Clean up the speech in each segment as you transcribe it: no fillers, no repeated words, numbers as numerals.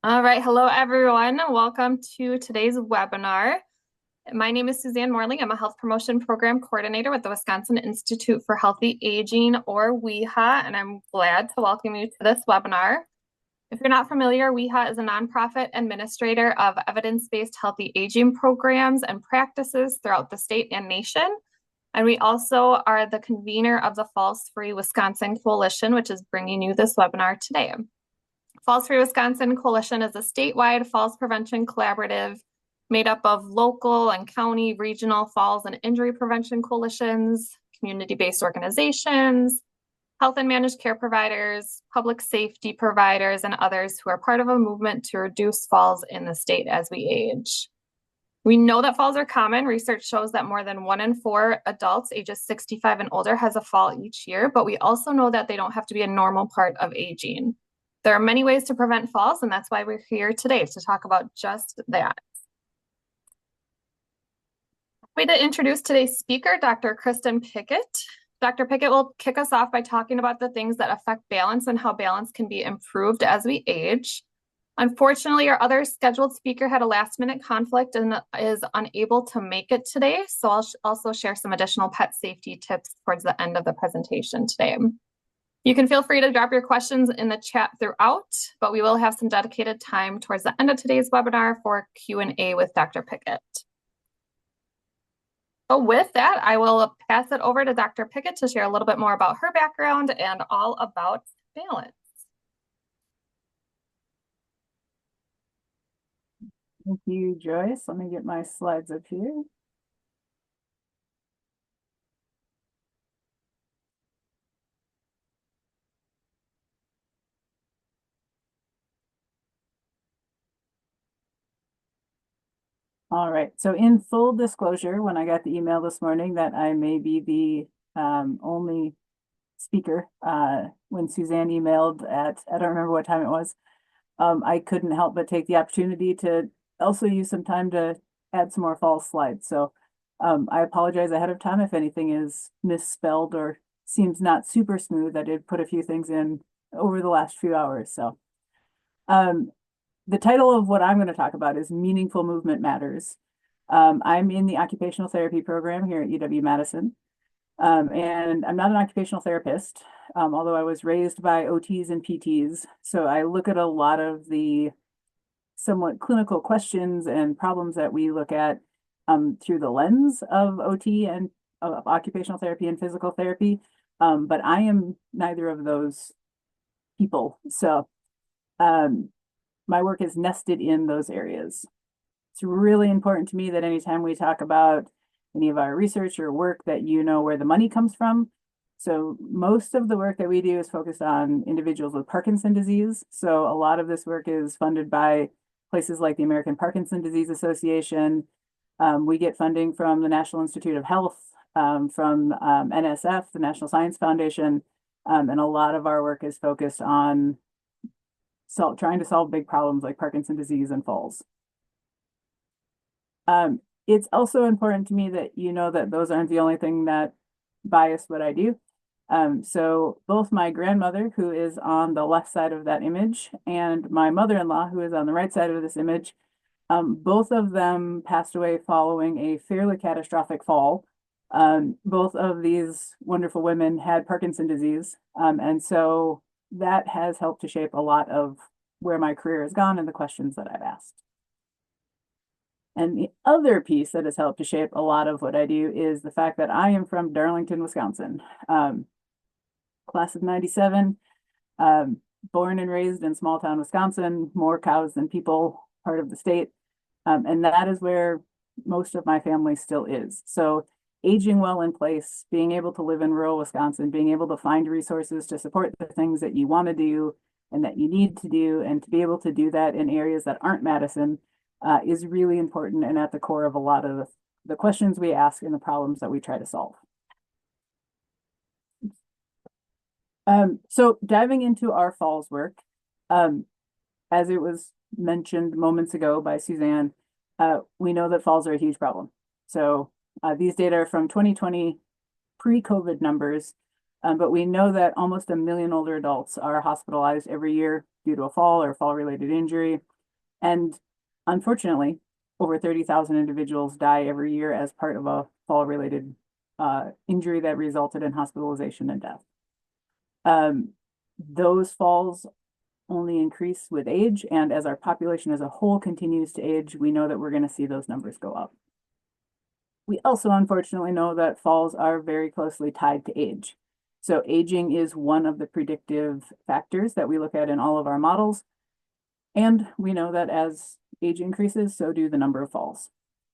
All right, hello everyone. Welcome to today's webinar. My name is Suzanne Morley. I'm a health promotion program coordinator with the Wisconsin Institute for Healthy Aging, or WIHA, and I'm glad to welcome you to this webinar. If you're not familiar, WIHA is a nonprofit administrator of evidence-based healthy aging programs and practices throughout the state and nation. And we also are the convener of the Falls Free Wisconsin Coalition, which is bringing you this webinar today. Falls Free Wisconsin Coalition is a statewide falls prevention collaborative made up of local and county, regional falls and injury prevention coalitions, community-based organizations, health and managed care providers, public safety providers, and others who are part of a movement to reduce falls in the state as we age. We know that falls are common. Research shows that more than 1 in 4 adults ages 65 and older has a fall each year, but we also know that they don't have to be a normal part of aging. There are many ways to prevent falls, and that's why we're here today to talk about just that. Way to introduce today's speaker, Dr. Kristen Pickett. Dr. Pickett will kick us off by talking about the things that affect balance and how balance can be improved as we age. Unfortunately, our other scheduled speaker had a last-minute conflict and is unable to make it today, so I'll also share some additional pet safety tips towards the end of the presentation today. You can feel free to drop your questions in the chat throughout, but we will have some dedicated time towards the end of today's webinar for Q&A with Dr. Pickett. So with that, I will pass it over to Dr. Pickett to share a little bit more about her background and all about balance. Thank you, Joyce. Let me get my slides up here. All right, so in full disclosure, when I got the email this morning that I may be the only speaker, when Suzanne emailed at, I don't remember what time it was, I couldn't help but take the opportunity to also use some time to add some more fall slides. So I apologize ahead of time if anything is misspelled or seems not super smooth. I did put a few things in over the last few hours. So the title of what I'm going to talk about is Meaningful Movement Matters. I'm in the occupational therapy program here at UW-Madison. And I'm not an occupational therapist, although I was raised by OTs and PTs. So I look at a lot of the somewhat clinical questions and problems that we look at through the lens of OT and of occupational therapy and physical therapy. But I am neither of those people. So my work is nested in those areas. It's really important to me that anytime we talk about any of our research or work that you know where the money comes from. So most of the work that we do is focused on individuals with Parkinson's disease. So a lot of this work is funded by places like the American Parkinson's Disease Association. We get funding from the National Institute of Health, from NSF, the National Science Foundation, and a lot of our work is focused on trying to solve big problems like Parkinson's disease and falls. It's also important to me that you know that those aren't the only thing that bias what I do. So both my grandmother, who is on the left side of that image, and my mother-in-law, who is on the right side of this image, both of them passed away following a fairly catastrophic fall. Both of these wonderful women had Parkinson's disease, and so that has helped to shape a lot of where my career has gone and the questions that I've asked. And the other piece that has helped to shape a lot of what I do is the fact that I am from Darlington, Wisconsin, class of 97, born and raised in small town Wisconsin, more cows than people, part of the state. And that is where most of my family still is. So aging well in place, being able to live in rural Wisconsin, being able to find resources to support the things that you want to do and that you need to do, and to be able to do that in areas that aren't Madison is really important and at the core of a lot of the questions we ask and the problems that we try to solve. So diving into our falls work, as it was mentioned moments ago by Suzanne, we know that falls are a huge problem. So these data are from 2020 pre-COVID numbers, but we know that almost 1 million older adults are hospitalized every year due to a fall or fall-related injury. And unfortunately, over 30,000 individuals die every year as part of a fall-related injury that resulted in hospitalization and death. Those falls only increase with age, and as our population as a whole continues to age, we know that we're going to see those numbers go up. We also unfortunately know that falls are very closely tied to age. So aging is one of the predictive factors that we look at in all of our models. And we know that as age increases, so do the number of falls.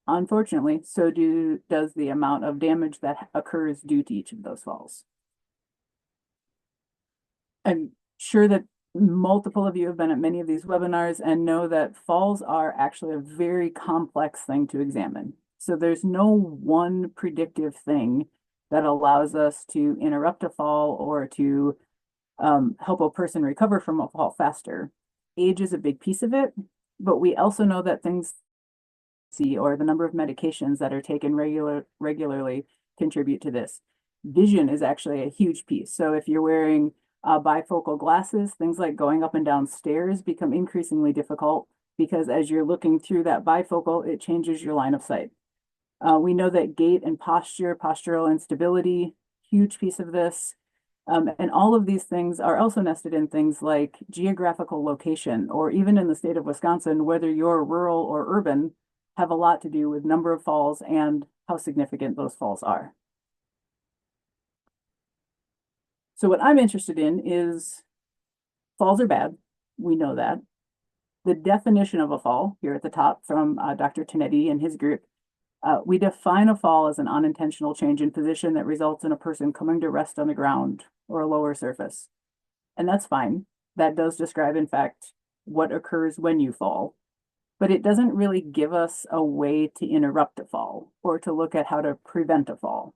Unfortunately, so does the amount of damage that occurs due to each of those falls. I'm sure that multiple of you have been at many of these webinars and know that falls are actually a very complex thing to examine. So there's no one predictive thing that allows us to interrupt a fall or to help a person recover from a fall faster. Age is a big piece of it, but we also know that things or the number of medications that are taken regularly contribute to this. Vision is actually a huge piece. So if you're wearing bifocal glasses, things like going up and down stairs become increasingly difficult because as you're looking through that bifocal, it changes your line of sight. We know that gait and postural instability, huge piece of this. And all of these things are also nested in things like geographical location, or even in the state of Wisconsin, whether you're rural or urban, have a lot to do with number of falls and how significant those falls are. So what I'm interested in is falls are bad. We know that. The definition of a fall here at the top from Dr. Tonetti and his group, we define a fall as an unintentional change in position that results in a person coming to rest on the ground or a lower surface. And that's fine. That does describe, in fact, what occurs when you fall, but it doesn't really give us a way to interrupt a fall or to look at how to prevent a fall.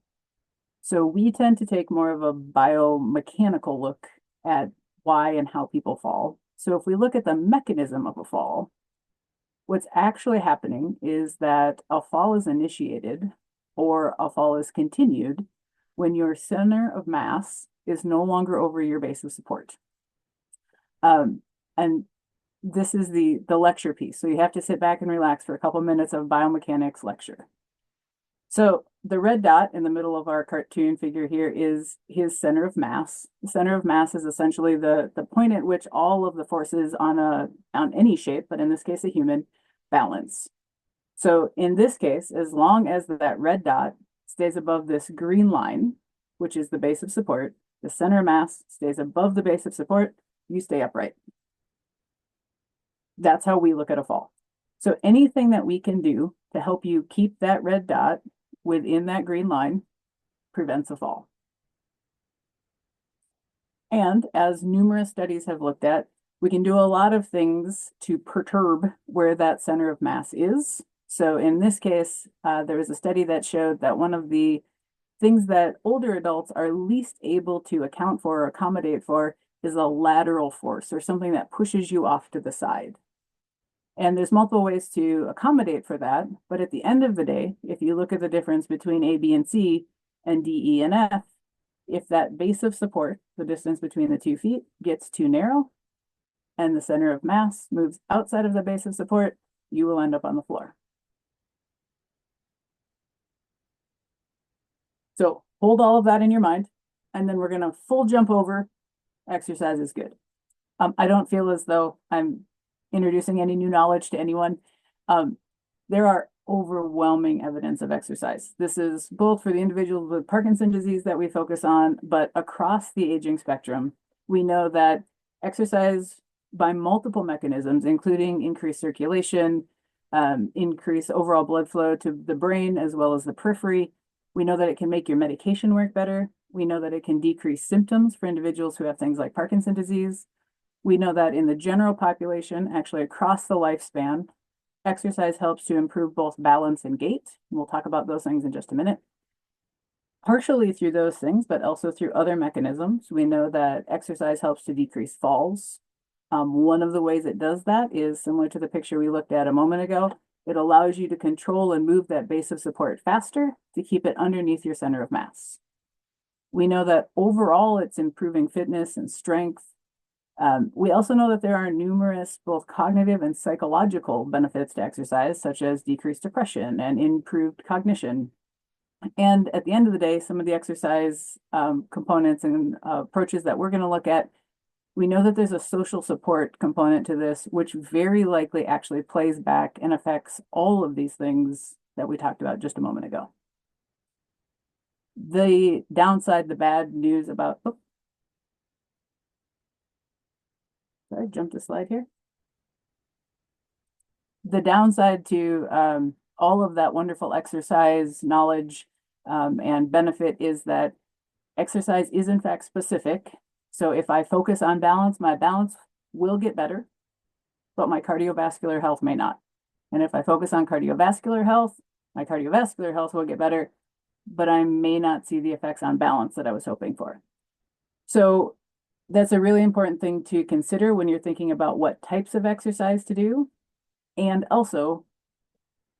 So we tend to take more of a biomechanical look at why and how people fall. So if we look at the mechanism of a fall, what's actually happening is that a fall is initiated or a fall is continued when your center of mass is no longer over your base of support. And this is the lecture piece. So you have to sit back and relax for a couple minutes of biomechanics lecture. So the red dot in the middle of our cartoon figure here is his center of mass. The center of mass is essentially the point at which all of the forces on any shape, but in this case a human, balance. So in this case, as long as that red dot stays above this green line, which is the base of support, the center of mass stays above the base of support, you stay upright. That's how we look at a fall. So anything that we can do to help you keep that red dot within that green line prevents a fall. And as numerous studies have looked at, we can do a lot of things to perturb where that center of mass is. So in this case, there was a study that showed that one of the things that older adults are least able to account for or accommodate for is a lateral force or something that pushes you off to the side. And there's multiple ways to accommodate for that. But at the end of the day, if you look at the difference between A, B, and C and D, E, and F, if that base of support, the distance between the 2 feet, gets too narrow and the center of mass moves outside of the base of support, you will end up on the floor. So hold all of that in your mind, and then we're going to full jump over exercise is good. I don't feel as though I'm introducing any new knowledge to anyone. There are overwhelming evidence of exercise. This is both for the individuals with Parkinson's disease that we focus on, but across the aging spectrum, we know that exercise by multiple mechanisms, including increased circulation, increase overall blood flow to the brain as well as the periphery. We know that it can make your medication work better. We know that it can decrease symptoms for individuals who have things like Parkinson's disease. We know that in the general population, actually across the lifespan, exercise helps to improve both balance and gait. We'll talk about those things in just a minute. Partially through those things, but also through other mechanisms, we know that exercise helps to decrease falls. One of the ways it does that is similar to the picture we looked at a moment ago. It allows you to control and move that base of support faster to keep it underneath your center of mass. We know that overall it's improving fitness and strength. We also know that there are numerous both cognitive and psychological benefits to exercise, such as decreased depression and improved cognition. And at the end of the day, some of the exercise components and approaches that we're going to look at, we know that there's a social support component to this, which very likely actually plays back and affects all of these things that we talked about just a moment ago. The downside, the bad news about, oh, sorry, jumped a slide here. The downside to all of that wonderful exercise knowledge and benefit is that exercise is in fact specific. So if I focus on balance, my balance will get better, but my cardiovascular health may not. And if I focus on cardiovascular health, my cardiovascular health will get better, but I may not see the effects on balance that I was hoping for. So that's a really important thing to consider when you're thinking about what types of exercise to do, and also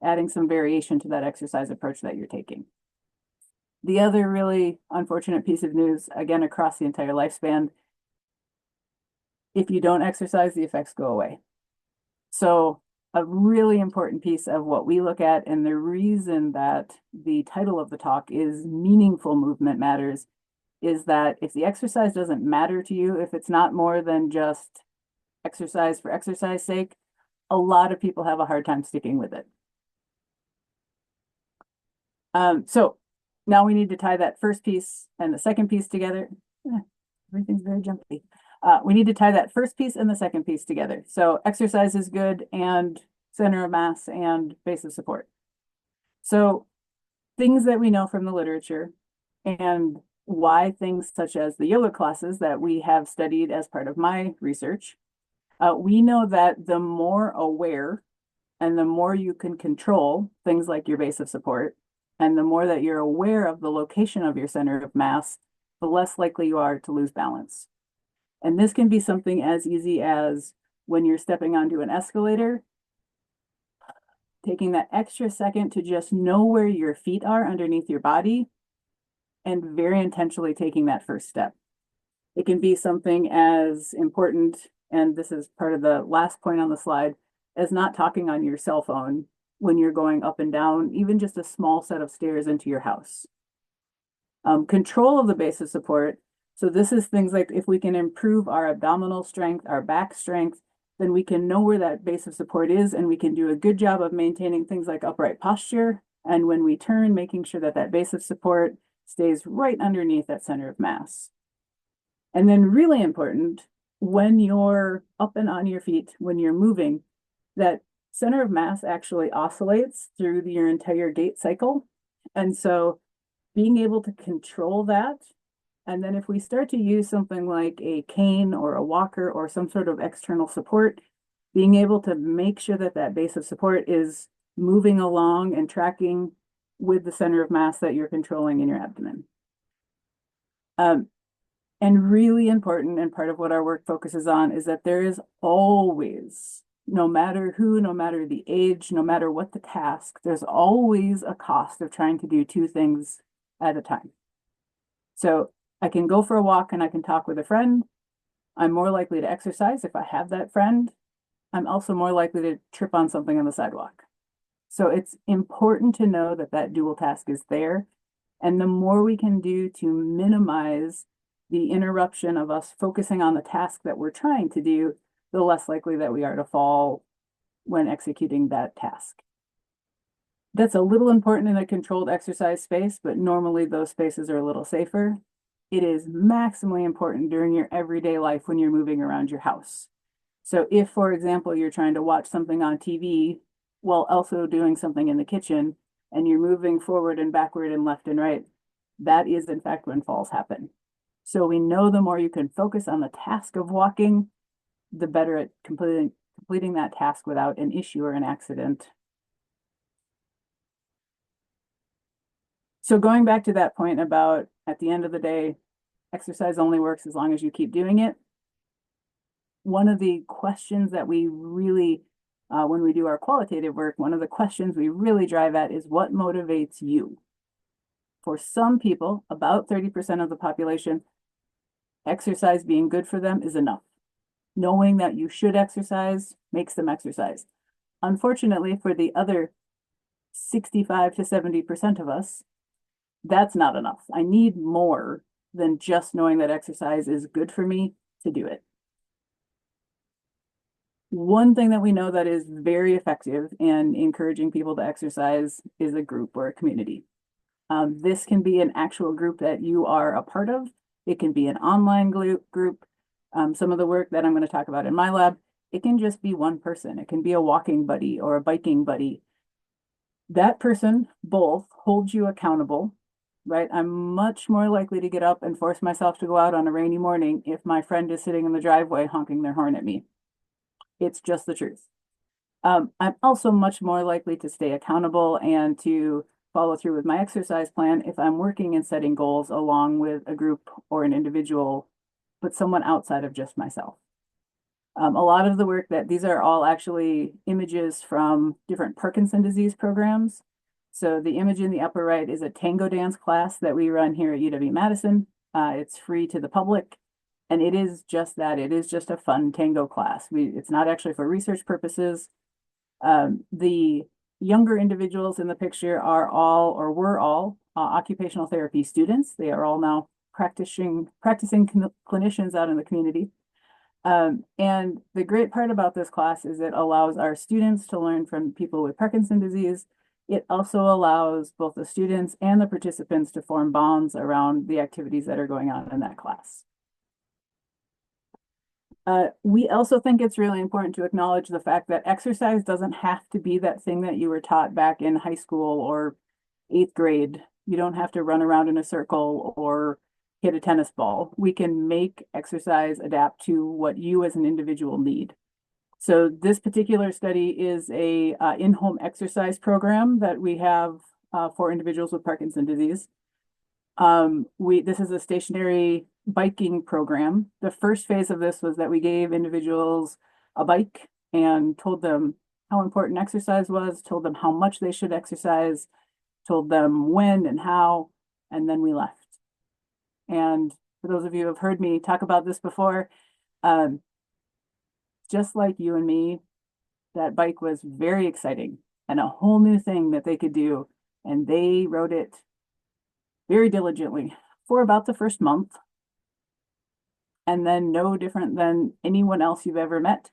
adding some variation to that exercise approach that you're taking. The other really unfortunate piece of news, again, across the entire lifespan, if you don't exercise, the effects go away. So a really important piece of what we look at, and the reason that the title of the talk is Meaningful Movement Matters, is that if the exercise doesn't matter to you, if it's not more than just exercise for exercise sake, a lot of people have a hard time sticking with it. So now we need to tie that first piece and the second piece together. Everything's very jumpy. We need to tie that first piece and the second piece together. So exercise is good, and center of mass and base of support. So things that we know from the literature, and why things such as the yoga classes that we have studied as part of my research, we know that the more aware and the more you can control things like your base of support, and the more that you're aware of the location of your center of mass, the less likely you are to lose balance. And this can be something as easy as when you're stepping onto an escalator, taking that extra second to just know where your feet are underneath your body, and very intentionally taking that first step. It can be something as important, and this is part of the last point on the slide, as not talking on your cell phone when you're going up and down, even just a small set of stairs into your house. Control of the base of support. So this is things like if we can improve our abdominal strength, our back strength, then we can know where that base of support is, and we can do a good job of maintaining things like upright posture. And when we turn, making sure that that base of support stays right underneath that center of mass. And then really important, when you're up and on your feet, when you're moving, that center of mass actually oscillates through your entire gait cycle. And so being able to control that, and then if we start to use something like a cane or a walker or some sort of external support, being able to make sure that that base of support is moving along and tracking with the center of mass that you're controlling in your abdomen. And really important, and part of what our work focuses on, is that there is always, no matter who, no matter the age, no matter what the task, there's always a cost of trying to do two things at a time. So I can go for a walk and I can talk with a friend. I'm more likely to exercise if I have that friend. I'm also more likely to trip on something on the sidewalk. So it's important to know that that dual task is there. And the more we can do to minimize the interruption of us focusing on the task that we're trying to do, the less likely that we are to fall when executing that task. That's a little important in a controlled exercise space, but normally those spaces are a little safer. It is maximally important during your everyday life when you're moving around your house. So if, for example, you're trying to watch something on TV while also doing something in the kitchen, and you're moving forward and backward and left and right, that is in fact when falls happen. So we know the more you can focus on the task of walking, the better at completing that task without an issue or an accident. So going back to that point about, at the end of the day, exercise only works as long as you keep doing it. One of the questions that we really, when we do our qualitative work, one of the questions we really drive at is what motivates you? For some people, about 30% of the population, exercise being good for them is enough. knowing that you should exercise makes them exercise. Unfortunately, for the other 65 to 70% of us, that's not enough. I need more than just knowing that exercise is good for me to do it. One thing that we know that is very effective in encouraging people to exercise is a group or a community. This can be an actual group that you are a part of. It can be an online group. Some of the work that I'm going to talk about in my lab, it can just be one person. It can be a walking buddy or a biking buddy. That person both holds you accountable, right? I'm much more likely to get up and force myself to go out on a rainy morning if my friend is sitting in the driveway honking their horn at me. It's just the truth. I'm also much more likely to stay accountable and to follow through with my exercise plan if I'm working and setting goals along with a group or an individual, but someone outside of just myself. A lot of the work that these are all actually images from different Parkinson disease programs. So the image in the upper right is a tango dance class that we run here at UW-Madison. It's free to the public. And it is just that. It is just a fun tango class. It's not actually for research purposes. The younger individuals in the picture are all or were all occupational therapy students. They are all now practicing clinicians out in the community. And the great part about this class is it allows our students to learn from people with Parkinson's disease. It also allows both the students and the participants to form bonds around the activities that are going on in that class. We also think it's really important to acknowledge the fact that exercise doesn't have to be that thing that you were taught back in high school or 8th grade. You don't have to run around in a circle or hit a tennis ball. We can make exercise adapt to what you as an individual need. So this particular study is a in-home exercise program that we have for individuals with Parkinson's disease. This is a stationary biking program. The first phase of this was that we gave individuals a bike and told them how important exercise was, told them how much they should exercise, told them when and how, and then we left. And for those of you who have heard me talk about this before, just like you and me, that bike was very exciting and a whole new thing that they could do. And they rode it very diligently for about the first month. And then no different than anyone else you've ever met,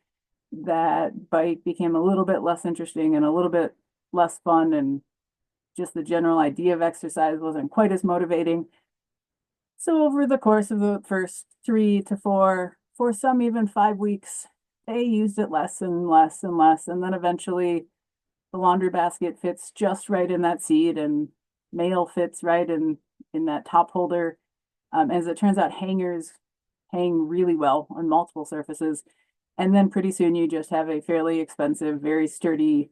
that bike became a little bit less interesting and a little bit less fun, and just the general idea of exercise wasn't quite as motivating. So over the course of the first 3 to 4, for some even 5 weeks, they used it less and less and less. And then eventually the laundry basket fits just right in that seat, and mail fits right in that top holder. As it turns out, hangers hang really well on multiple surfaces. And then pretty soon you just have a fairly expensive, very sturdy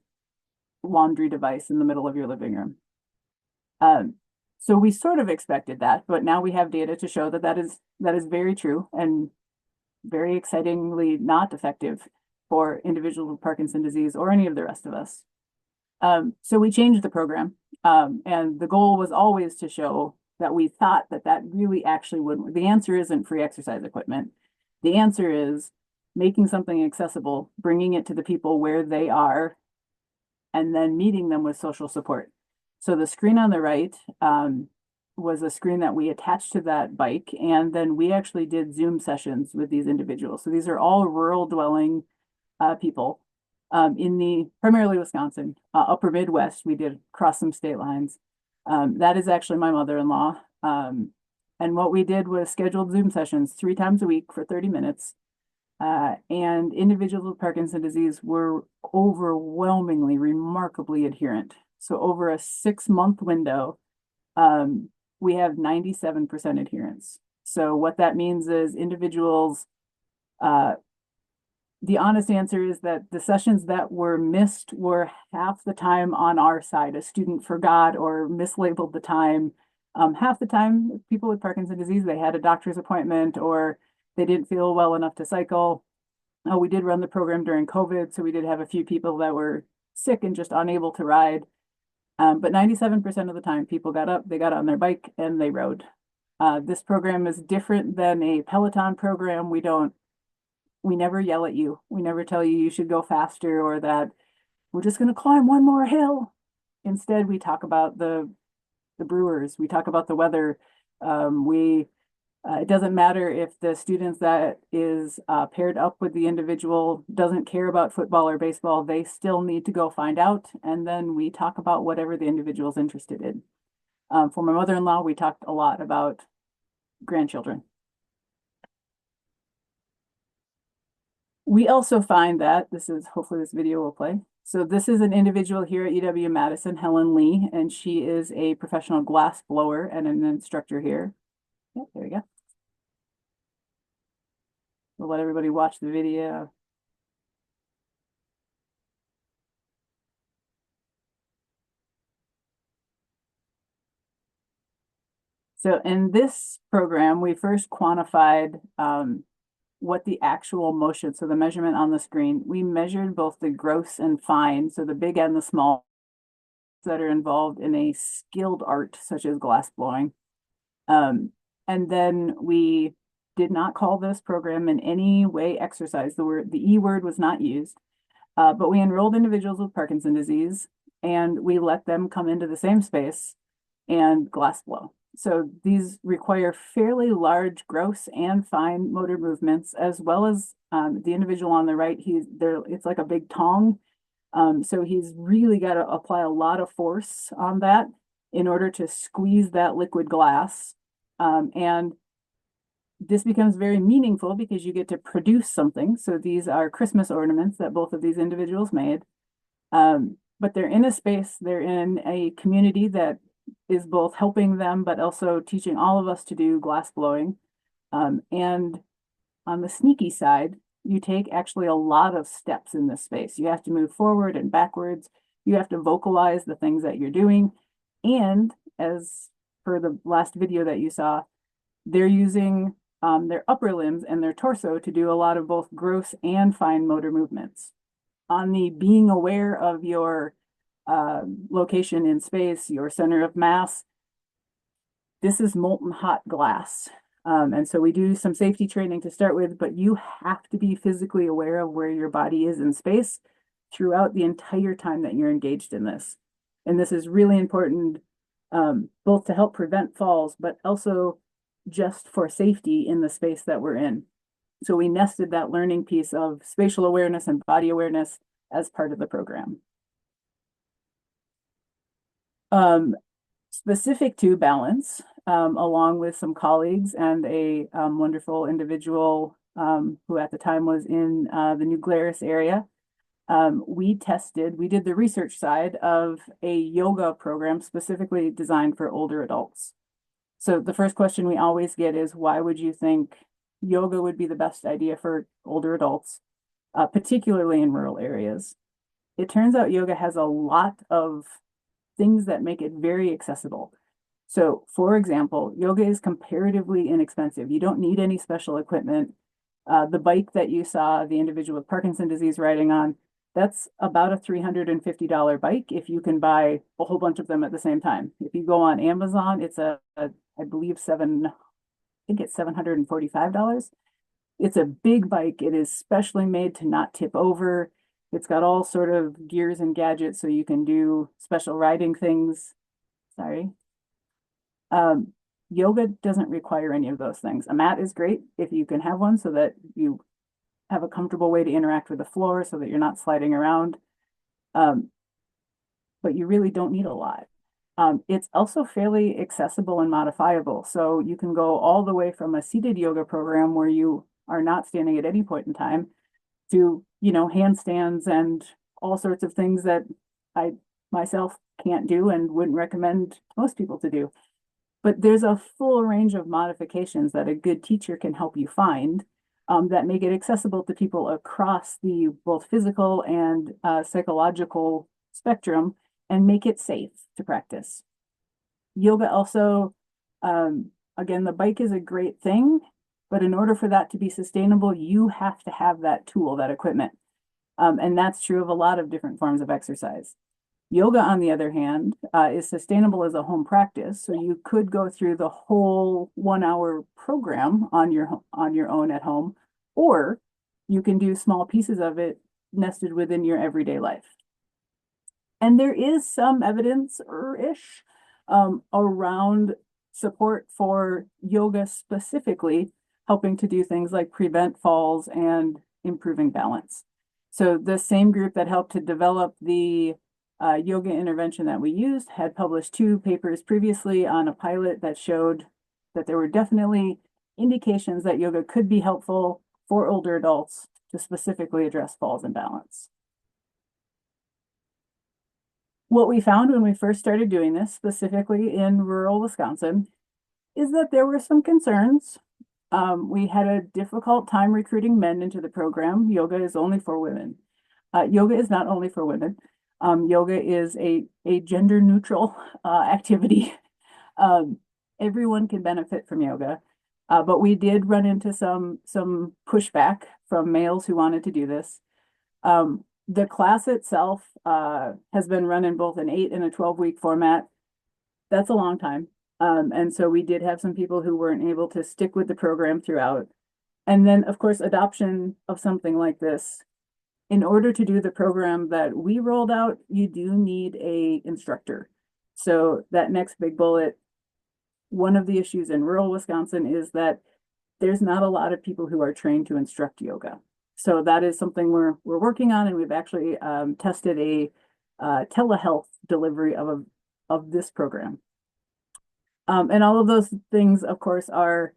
laundry device in the middle of your living room. So we sort of expected that, but now we have data to show that that is very true and very excitingly not effective for individuals with Parkinson's disease or any of the rest of us. So we changed the program, and the goal was always to show that we thought that really actually wouldn't. The answer isn't free exercise equipment. The answer is making something accessible, bringing it to the people where they are, and then meeting them with social support. So the screen on the right was a screen that we attached to that bike, and then we actually did Zoom sessions with these individuals. So these are all rural dwelling people in the primarily Wisconsin, upper Midwest. We did cross some state lines. That is actually my mother-in-law. And what we did was scheduled Zoom sessions 3 times a week for 30 minutes. And individuals with Parkinson's disease were overwhelmingly, remarkably adherent. So over a 6-month window, we have 97% adherence. So what that means is individuals, the honest answer is that the sessions that were missed were half the time on our side. A student forgot or mislabeled the time. Half the time, people with Parkinson's disease, they had a doctor's appointment or they didn't feel well enough to cycle. We did run the program during COVID, so we did have a few people that were sick and just unable to ride. But 97% of the time, people got up, they got on their bike, and they rode. This program is different than a Peloton program. We don't we never yell at you. We never tell you you should go faster or that we're just going to climb one more hill. Instead, we talk about the brewers. We talk about the weather. We It doesn't matter if the students that is paired up with the individual doesn't care about football or baseball, they still need to go find out. And then we talk about whatever the individual's interested in. For my mother-in-law, we talked a lot about grandchildren. We also find that hopefully this video will play. So this is an individual here at UW-Madison, Helen Lee, and she is a professional glass blower and an instructor here. Yep, there we go. We'll let everybody watch the video. So in this program, we first quantified what the actual motion, so the measurement on the screen, we measured both the gross and fine, so the big and the small that are involved in a skilled art such as glass blowing. And then we did not call this program in any way exercise. The E word was not used, but we enrolled individuals with Parkinson's disease and we let them come into the same space and glass blow. So these require fairly large gross and fine motor movements, as well as the individual on the right, it's like a big tong. So he's really got to apply a lot of force on that in order to squeeze that liquid glass. And this becomes very meaningful because you get to produce something. So these are Christmas ornaments that both of these individuals made. But they're in a space, they're in a community that is both helping them, but also teaching all of us to do glass blowing. And on the sneaky side, you take actually a lot of steps in this space. You have to move forward and backwards. You have to vocalize the things that you're doing. And as per the last video that you saw, they're using their upper limbs and their torso to do a lot of both gross and fine motor movements. On the being aware of your location in space, your center of mass, this is molten hot glass. And so we do some safety training to start with, but you have to be physically aware of where your body is in space throughout the entire time that you're engaged in this. And this is really important, both to help prevent falls, but also just for safety in the space that we're in. So we nested that learning piece of spatial awareness and body awareness as part of the program. Specific to balance, along with some colleagues and a wonderful individual who at the time was in the New Glarus area, we did the research side of a yoga program specifically designed for older adults. So the first question we always get is, why would you think yoga would be the best idea for older adults, particularly in rural areas? It turns out yoga has a lot of things that make it very accessible. So for example, yoga is comparatively inexpensive. You don't need any special equipment. The bike that you saw the individual with Parkinson's disease riding on, that's about a $350 bike if you can buy a whole bunch of them at the same time. If you go on Amazon, it's I believe I think it's $745. It's a big bike. It is specially made to not tip over. It's got all sort of gears and gadgets so you can do special riding things. Sorry. Yoga doesn't require any of those things. A mat is great if you can have one so that you have a comfortable way to interact with the floor so that you're not sliding around. But you really don't need a lot. It's also fairly accessible and modifiable. So you can go all the way from a seated yoga program where you are not standing at any point in time to, handstands and all sorts of things that I myself can't do and wouldn't recommend most people to do. But there's a full range of modifications that a good teacher can help you find that make it accessible to people across the both physical and psychological spectrum and make it safe to practice. Yoga also, again, the bike is a great thing, but in order for that to be sustainable, you have to have that tool, that equipment. And that's true of a lot of different forms of exercise. Yoga, on the other hand, is sustainable as a home practice. So you could go through the whole 1 hour program on your own at home, or you can do small pieces of it nested within your everyday life. And there is some evidence-ish around support for yoga specifically, helping to do things like prevent falls and improving balance. So the same group that helped to develop the yoga intervention that we used had published 2 papers previously on a pilot that showed that there were definitely indications that yoga could be helpful for older adults to specifically address falls and balance. What we found when we first started doing this, specifically in rural Wisconsin, is that there were some concerns. We had a difficult time recruiting men into the program. Yoga is only for women. Yoga is not only for women. Yoga is a gender neutral activity. Everyone can benefit from yoga. But we did run into some pushback from males who wanted to do this. The class itself has been run in both an 8 and a 12-week format. That's a long time. And so we did have some people who weren't able to stick with the program throughout. And then, of course, adoption of something like this. In order to do the program that we rolled out, you do need an instructor. So that next big bullet, one of the issues in rural Wisconsin is that there's not a lot of people who are trained to instruct yoga. So that is something we're working on, and we've actually tested a telehealth delivery of this program. And all of those things, of course, are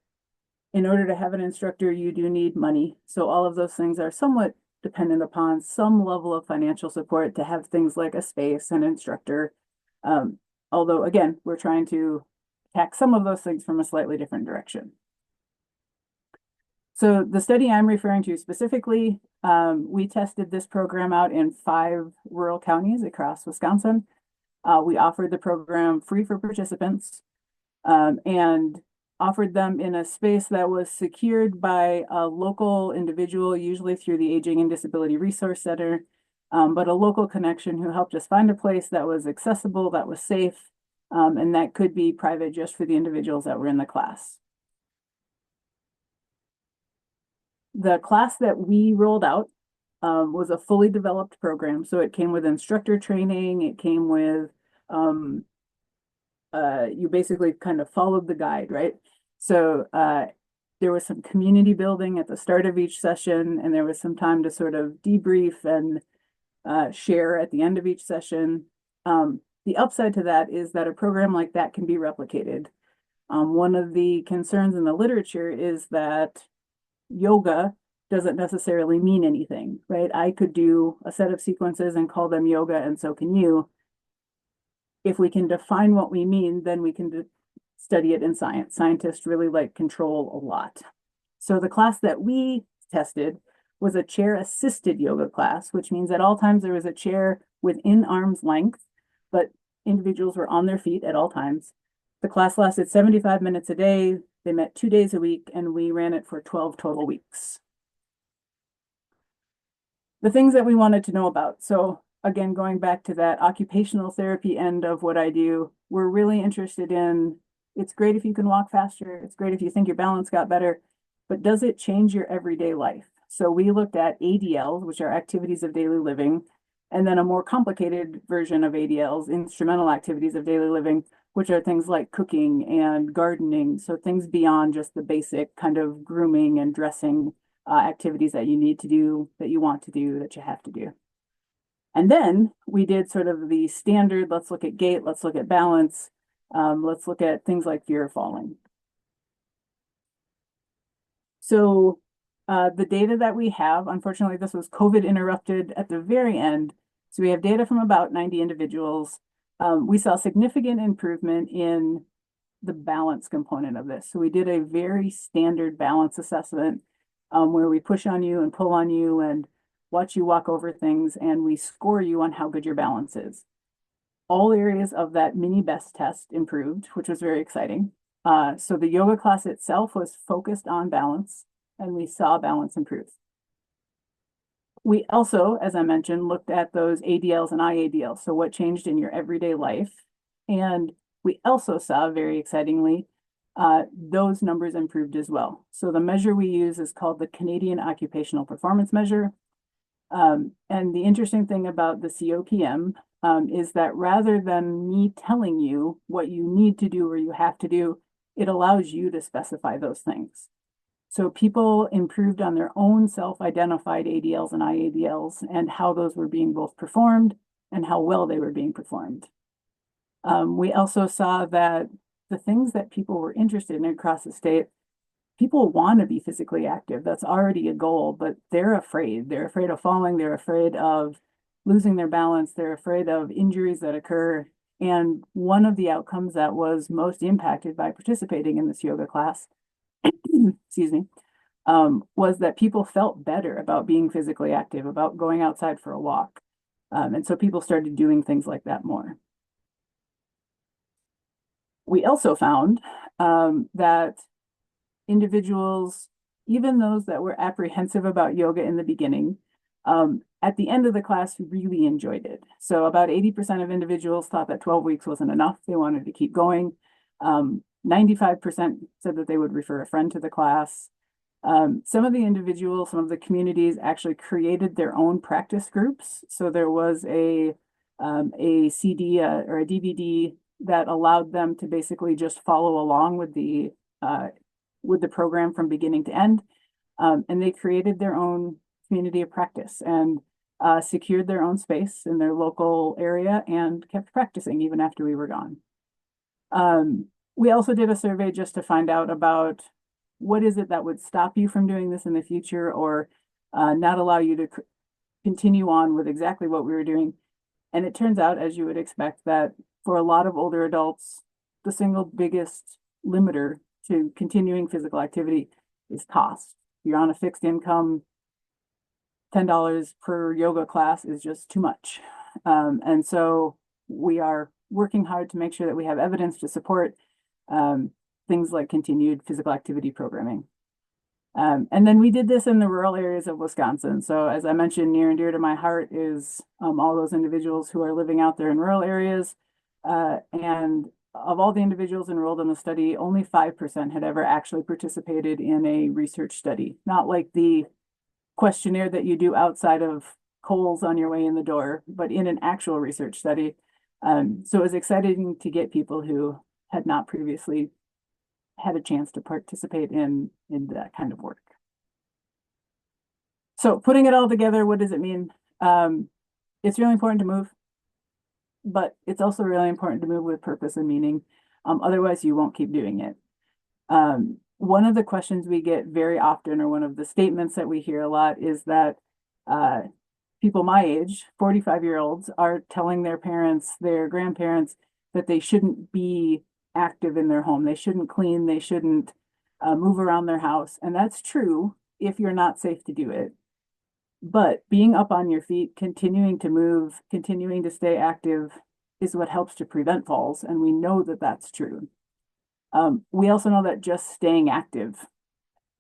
in order to have an instructor, you do need money. So all of those things are somewhat dependent upon some level of financial support to have things like a space and instructor. Although, again, we're trying to attack some of those things from a slightly different direction. So the study I'm referring to specifically, we tested this program out in 5 rural counties across Wisconsin. We offered the program free for participants and offered them in a space that was secured by a local individual, usually through the Aging and Disability Resource Center, but a local connection who helped us find a place that was accessible, that was safe, and that could be private just for the individuals that were in the class. The class that we rolled out was a fully developed program. So it came with instructor training. It came with, you basically kind of followed the guide, right? So there was some community building at the start of each session, and there was some time to sort of debrief and share at the end of each session. The upside to that is that a program like that can be replicated. One of the concerns in the literature is that yoga doesn't necessarily mean anything, right? I could do a set of sequences and call them yoga, and so can you. If we can define what we mean, then we can study it in science. Scientists really like control a lot. So the class that we tested was a chair-assisted yoga class, which means at all times there was a chair within arm's length, but individuals were on their feet at all times. The class lasted 75 minutes a day. They met 2 days a week, and we ran it for 12 total weeks. The things that we wanted to know about. So again, going back to that occupational therapy end of what I do, we're really interested in, it's great if you can walk faster. It's great if you think your balance got better, but does it change your everyday life? So we looked at ADLs, which are activities of daily living, and then a more complicated version of ADLs, instrumental activities of daily living, which are things like cooking and gardening. So things beyond just the basic kind of grooming and dressing activities that you need to do, that you want to do, that you have to do. And then we did sort of the standard, let's look at gait, let's look at balance, let's look at things like fear of falling. So the data that we have, unfortunately, this was COVID interrupted at the very end. So we have data from about 90 individuals. We saw significant improvement in the balance component of this. So we did a very standard balance assessment where we push on you and pull on you and watch you walk over things, and we score you on how good your balance is. All areas of that mini best test improved, which was very exciting. So the yoga class itself was focused on balance, and we saw balance improve. We also, as I mentioned, looked at those ADLs and IADLs, so what changed in your everyday life. And we also saw, very excitingly, those numbers improved as well. So the measure we use is called the Canadian Occupational Performance Measure. And the interesting thing about the COPM is that rather than me telling you what you need to do or you have to do, it allows you to specify those things. So people improved on their own self-identified ADLs and IADLs and how those were being both performed and how well they were being performed. We also saw that the things that people were interested in across the state, people want to be physically active. That's already a goal, but they're afraid. They're afraid of falling. They're afraid of losing their balance. They're afraid of injuries that occur. And one of the outcomes that was most impacted by participating in this yoga class, excuse me, was that people felt better about being physically active, about going outside for a walk. And so people started doing things like that more. We also found that individuals, even those that were apprehensive about yoga in the beginning, at the end of the class really enjoyed it. So about 80% of individuals thought that 12 weeks wasn't enough. They wanted to keep going. 95% said that they would refer a friend to the class. Some of the individuals, some of the communities actually created their own practice groups. So there was a CD or a DVD that allowed them to basically just follow along with the program from beginning to end. And they created their own community of practice and secured their own space in their local area and kept practicing even after we were gone. We also did a survey just to find out about what is it that would stop you from doing this in the future or not allow you to continue on with exactly what we were doing. And it turns out, as you would expect, that for a lot of older adults, the single biggest limiter to continuing physical activity is cost. You're on a fixed income, $10 per yoga class is just too much. And so we are working hard to make sure that we have evidence to support things like continued physical activity programming. And then we did this in the rural areas of Wisconsin. So as I mentioned, near and dear to my heart is all those individuals who are living out there in rural areas. And of all the individuals enrolled in the study, only 5% had ever actually participated in a research study, not like the questionnaire that you do outside of Kohl's on your way in the door, but in an actual research study. So it was exciting to get people who had not previously had a chance to participate in that kind of work. So putting it all together, what does it mean? It's really important to move, but it's also really important to move with purpose and meaning. Otherwise, you won't keep doing it. One of the questions we get very often, or one of the statements that we hear a lot, is that people my age, 45-year-olds, are telling their parents, their grandparents, that they shouldn't be active in their home. They shouldn't clean. They shouldn't move around their house. And that's true if you're not safe to do it. But being up on your feet, continuing to move, continuing to stay active is what helps to prevent falls. And we know that that's true. We also know that just staying active,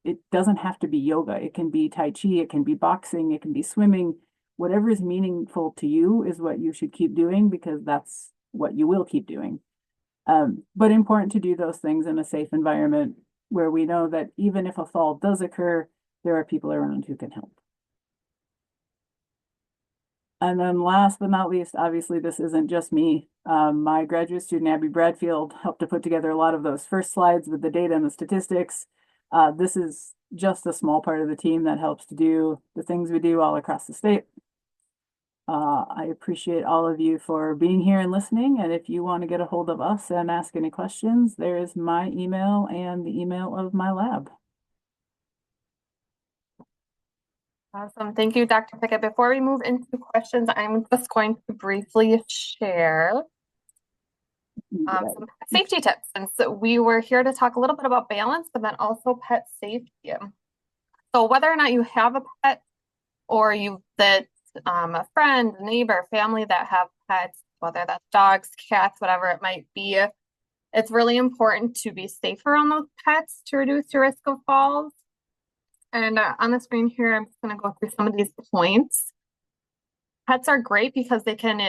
it doesn't have to be yoga. It can be Tai Chi, it can be boxing, it can be swimming. Whatever is meaningful to you is what you should keep doing because that's what you will keep doing. But important to do those things in a safe environment where we know that even if a fall does occur, there are people around who can help. And then last but not least, obviously this isn't just me. My graduate student, Abby Bradfield, helped to put together a lot of those first slides with the data and the statistics. This is just a small part of the team that helps to do the things we do all across the state. I appreciate all of you for being here and listening. And if you want to get a hold of us and ask any questions, there is my email and the email of my lab. Awesome. Thank you, Dr. Pickett. Before we move into questions, I'm just going to briefly share some safety tips. And so we were here to talk a little bit about balance, but then also pet safety. So whether or not you have a pet or a friend, a neighbor, family that have pets, whether that's dogs, cats, whatever it might be, it's really important to be safe around those pets to reduce your risk of falls. And on the screen here, I'm just going to go through some of these points. Pets are great because they can,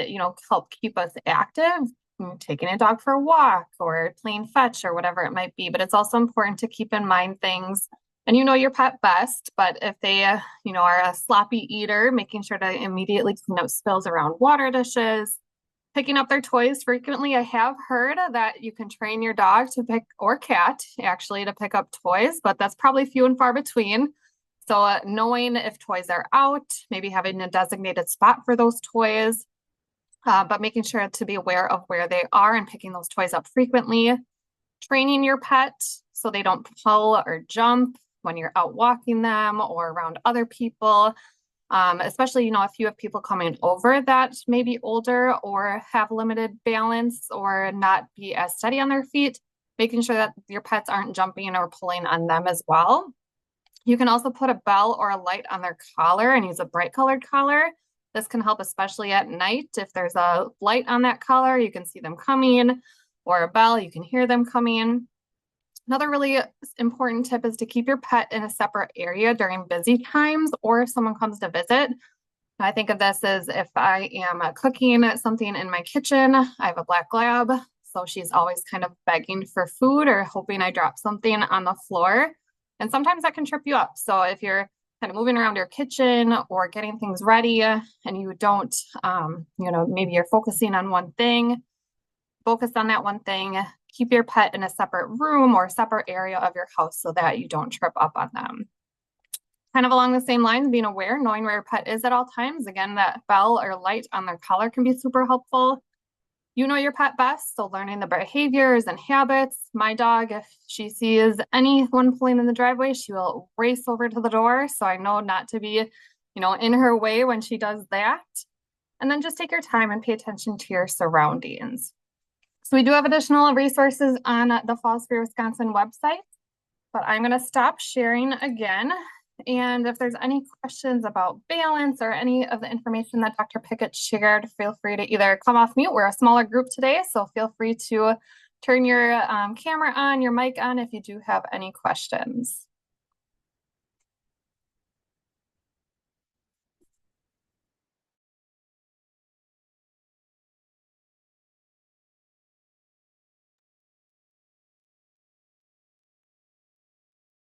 help keep us active, taking a dog for a walk or playing fetch or whatever it might be. But it's also important to keep in mind things, and you know your pet best, but if they, are a sloppy eater, making sure to immediately clean up spills around water dishes, picking up their toys frequently. I have heard that you can train your dog to pick, or cat actually, to pick up toys, but that's probably few and far between. So knowing if toys are out, maybe having a designated spot for those toys, but making sure to be aware of where they are and picking those toys up frequently. Training your pet so they don't pull or jump when you're out walking them or around other people. Especially, if you have people coming over that may be older or have limited balance or not be as steady on their feet, making sure that your pets aren't jumping or pulling on them as well. You can also put a bell or a light on their collar and use a bright colored collar. This can help especially at night. If there's a light on that collar, you can see them coming, or a bell, you can hear them coming. Another really important tip is to keep your pet in a separate area during busy times or if someone comes to visit. I think of this as if I am cooking something in my kitchen. I have a black lab, so she's always kind of begging for food or hoping I drop something on the floor. And sometimes that can trip you up. So if you're kind of moving around your kitchen or getting things ready and you don't, maybe you're focusing on one thing, focus on that one thing. Keep your pet in a separate room or separate area of your house so that you don't trip up on them. Kind of along the same lines, being aware, knowing where your pet is at all times. Again, that bell or light on their collar can be super helpful. You know your pet best, so learning the behaviors and habits. My dog, if she sees anyone pulling in the driveway, she will race over to the door. So I know not to be, in her way when she does that. And then just take your time and pay attention to your surroundings. So we do have additional resources on the Falls Free Wisconsin website, but I'm going to stop sharing again. And if there's any questions about balance or any of the information that Dr. Pickett shared, feel free to either come off mute. We're a smaller group today, so feel free to turn your camera on, your mic on if you do have any questions.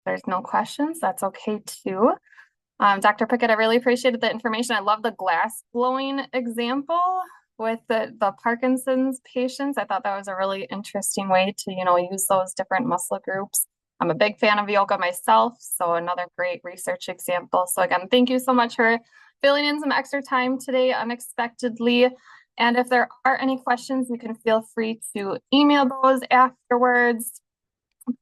There's no questions, that's okay too. Dr. Pickett, I really appreciated the information. I love the glass blowing example with the Parkinson's patients. I thought that was a really interesting way to, use those different muscle groups. I'm a big fan of yoga myself, so another great research example. So again, thank you so much for filling in some extra time today unexpectedly. And if there are any questions, you can feel free to email those afterwards.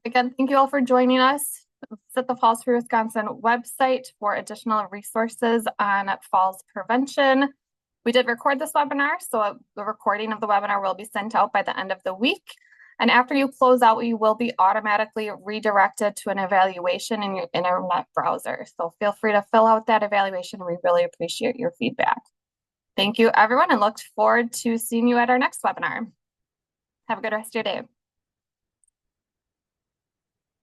Again, thank you all for joining us. Visit the Falls Free Wisconsin website for additional resources on falls prevention. We did record this webinar, so the recording of the webinar will be sent out by the end of the week. And after you close out, you will be automatically redirected to an evaluation in your internet browser. So feel free to fill out that evaluation. We really appreciate your feedback. Thank you, everyone, and look forward to seeing you at our next webinar. Have a good rest of your day.